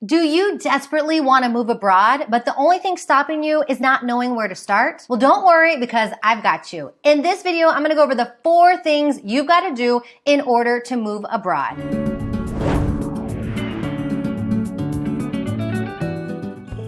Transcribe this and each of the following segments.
Do you desperately want to move abroad, but the only thing stopping you is not knowing where to start? Well, don't worry because I've got you. In this video, I'm going to go over the 4 things you've got to do in order to move abroad.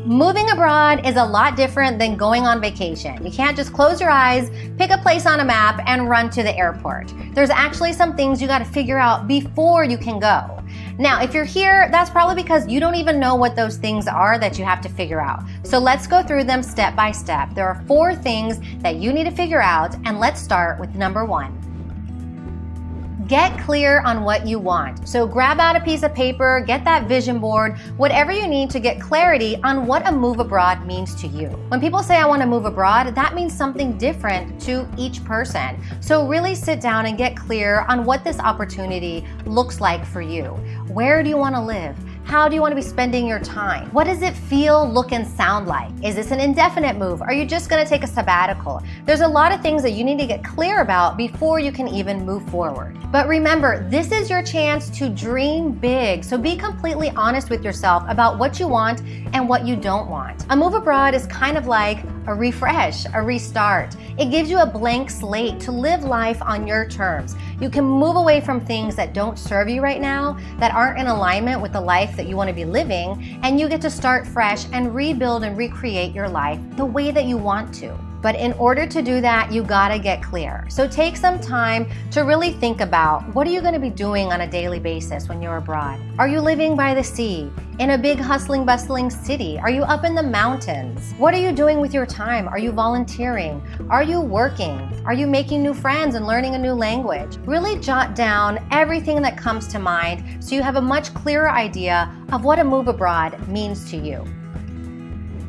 Moving abroad is a lot different than going on vacation. You can't just close your eyes, pick a place on a map, and run to the airport. There's actually some things you got to figure out before you can go. Now, if you're here, that's probably because you don't even know what those things are that you have to figure out. So let's go through them step by step. There are 4 things that you need to figure out, and let's start with number 1. Get clear on what you want. So grab out a piece of paper, get that vision board, whatever you need to get clarity on what a move abroad means to you. When people say I want to move abroad, that means something different to each person. So really sit down and get clear on what this opportunity looks like for you. Where do you want to live? How do you want to be spending your time? What does it feel, look, and sound like? Is this an indefinite move? Are you just going to take a sabbatical? There's a lot of things that you need to get clear about before you can even move forward. But remember, this is your chance to dream big. So be completely honest with yourself about what you want and what you don't want. A move abroad is kind of like a refresh, a restart. It gives you a blank slate to live life on your terms. You can move away from things that don't serve you right now, that aren't in alignment with the life that you want to be living, and you get to start fresh and rebuild and recreate your life the way that you want to. But in order to do that, you gotta get clear. So take some time to really think about what are you gonna be doing on a daily basis when you're abroad? Are you living by the sea? In a big hustling, bustling city? Are you up in the mountains? What are you doing with your time? Are you volunteering? Are you working? Are you making new friends and learning a new language? Really jot down everything that comes to mind so you have a much clearer idea of what a move abroad means to you.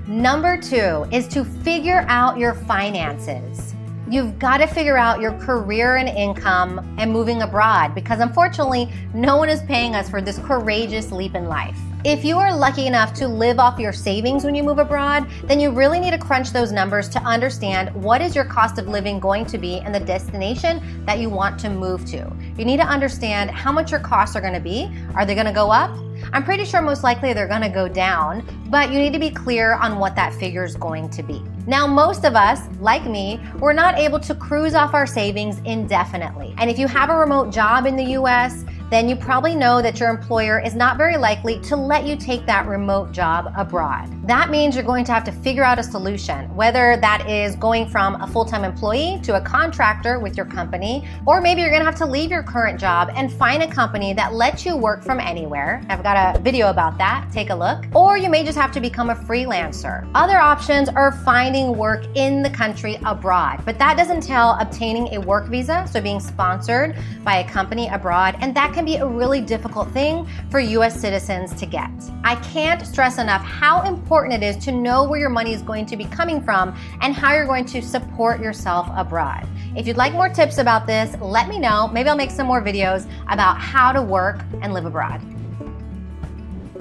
Number 2 is to figure out your finances. You've got to figure out your career and income and moving abroad because unfortunately, no one is paying us for this courageous leap in life. If you are lucky enough to live off your savings when you move abroad, then you really need to crunch those numbers to understand what is your cost of living going to be in the destination that you want to move to. You need to understand how much your costs are going to be. Are they going to go up? I'm pretty sure most likely they're going to go down, but you need to be clear on what that figure is going to be. Now, most of us, like me, we're not able to cruise off our savings indefinitely. And if you have a remote job in the US, then you probably know that your employer is not very likely to let you take that remote job abroad. That means you're going to have to figure out a solution, whether that is going from a full-time employee to a contractor with your company, or maybe you're gonna have to leave your current job and find a company that lets you work from anywhere. I've got a video about that, take a look. Or you may just have to become a freelancer. Other options are finding work in the country abroad, but that does entail obtaining a work visa, so being sponsored by a company abroad, and that can be a really difficult thing for US citizens to get. I can't stress enough how important it is to know where your money is going to be coming from and how you're going to support yourself abroad. If you'd like more tips about this, let me know. Maybe I'll make some more videos about how to work and live abroad.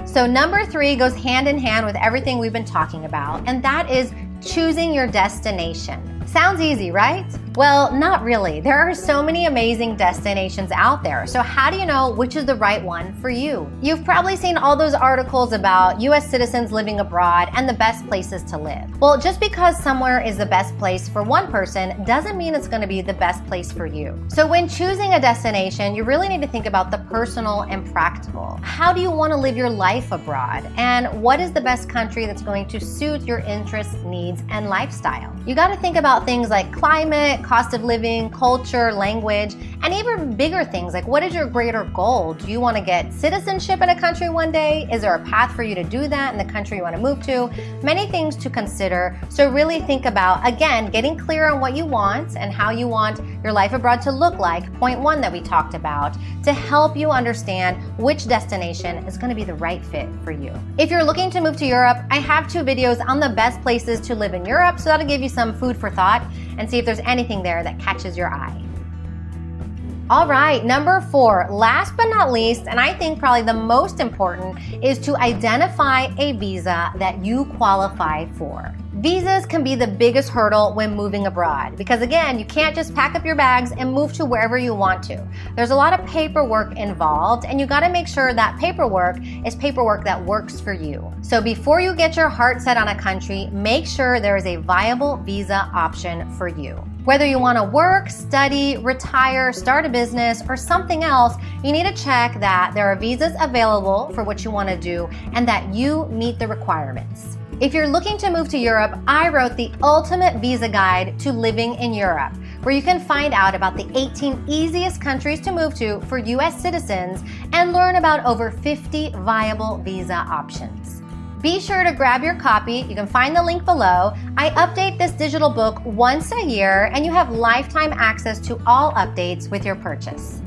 So number 3 goes hand in hand with everything we've been talking about, and that is choosing your destination. Sounds easy, right? Well, not really. There are so many amazing destinations out there. So how do you know which is the right one for you? You've probably seen all those articles about US citizens living abroad and the best places to live. Well, just because somewhere is the best place for one person doesn't mean it's going to be the best place for you. So when choosing a destination, you really need to think about the personal and practical. How do you want to live your life abroad? And what is the best country that's going to suit your interests, needs, and lifestyle? You got to think about things like climate, cost of living, culture, language, and even bigger things like what is your greater goal? Do you want to get citizenship in a country one day? Is there a path for you to do that in the country you want to move to? Many things to consider. So really think about, again, getting clear on what you want and how you want your life abroad to look like, point 1 that we talked about, to help you understand which destination is going to be the right fit for you. If you're looking to move to Europe, I have 2 videos on the best places to live in Europe, so that'll give you some food for thought and see if there's anything there that catches your eye. All right, number 4, last but not least, and I think probably the most important, is to identify a visa that you qualify for. Visas can be the biggest hurdle when moving abroad because, again, you can't just pack up your bags and move to wherever you want to. There's a lot of paperwork involved, and you gotta make sure that paperwork is paperwork that works for you. So before you get your heart set on a country, make sure there is a viable visa option for you. Whether you want to work, study, retire, start a business, or something else, you need to check that there are visas available for what you want to do and that you meet the requirements. If you're looking to move to Europe, I wrote the ultimate visa guide to living in Europe, where you can find out about the 18 easiest countries to move to for US citizens and learn about over 50 viable visa options. Be sure to grab your copy. You can find the link below. I update this digital book once a year, and you have lifetime access to all updates with your purchase.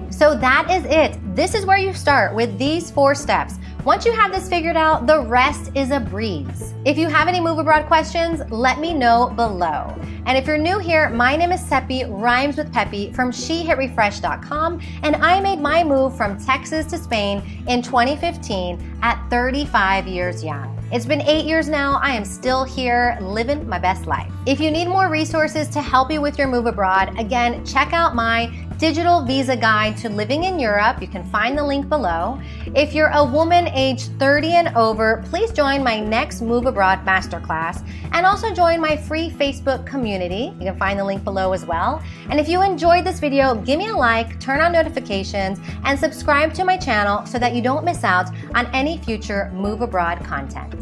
So that is it. This is where you start with these 4 steps. Once you have this figured out, the rest is a breeze. If you have any move abroad questions, let me know below. And if you're new here, my name is Cepee, rhymes with Peppy, from SheHitRefresh.com, and I made my move from Texas to Spain in 2015 at 35 years young. It's been 8 years now. I am still here living my best life. If you need more resources to help you with your move abroad, again, check out my digital visa guide to living in Europe. You can find the link below. If you're a woman aged 30 and over, please join my next Move Abroad Masterclass and also join my free Facebook community. You can find the link below as well. And if you enjoyed this video, give me a like, turn on notifications, and subscribe to my channel so that you don't miss out on any future Move Abroad content.